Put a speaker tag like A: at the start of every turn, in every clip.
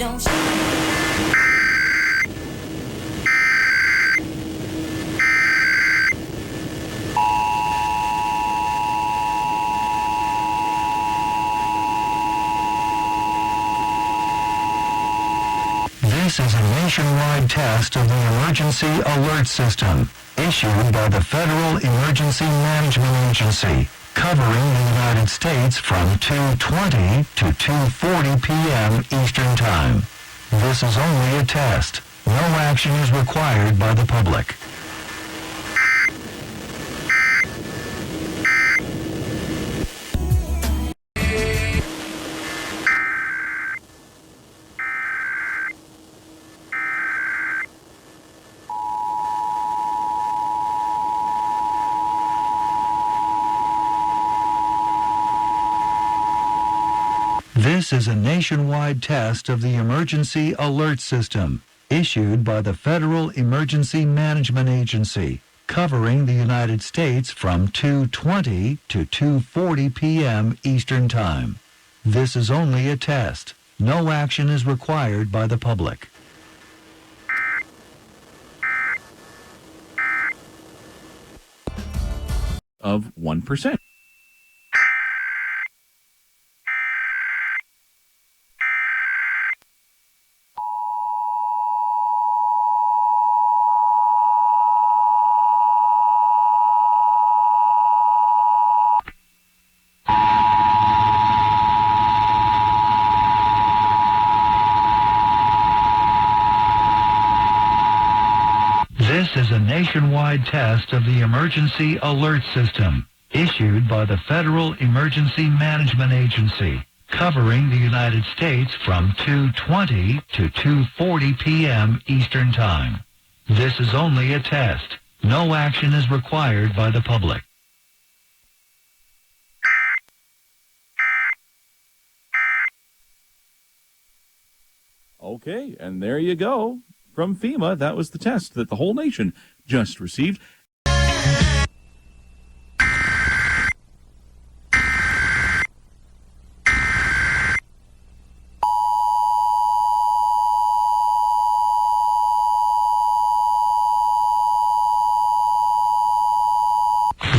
A: Don't
B: This is a nationwide test of the Emergency Alert System, issued by the Federal Emergency Management Agency, covering the United States from 2:20 to 2:40 p.m. Eastern Time. This is only a test. No action is required by the public. This is a nationwide test of the Emergency Alert System, issued by the Federal Emergency Management Agency, covering the United States from 2:20 to 2:40 p.m. Eastern Time. This is only a test. No action is required by the public.
C: Of 1%.
B: This is a nationwide test of the Emergency Alert System, issued by the Federal Emergency Management Agency, covering the United States from 2:20 to 2:40 p.m. Eastern Time. This is only a test. No action is required by the public.
C: Okay, and there you go. From FEMA, that was the test that the whole nation just received.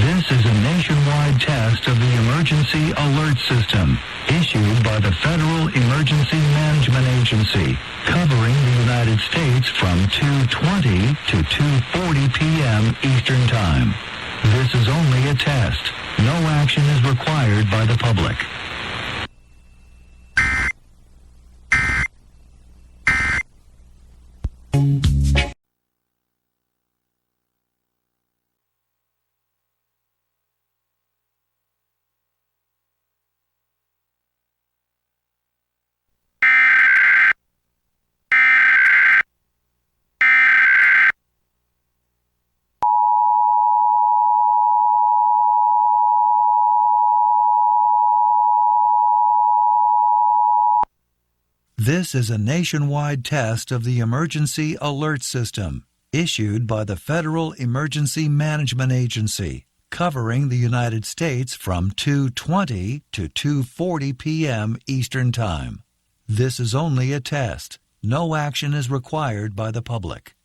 B: This is a nationwide test of the Emergency Alert System, issued by the Federal Emergency Management Agency, covering the United States from 2:20 to 2:40 p.m. Eastern Time. This is only a test. No action is required by the public. This is a nationwide test of the Emergency Alert System, issued by the Federal Emergency Management Agency, covering the United States from 2:20 to 2:40 p.m. Eastern Time. This is only a test. No action is required by the public.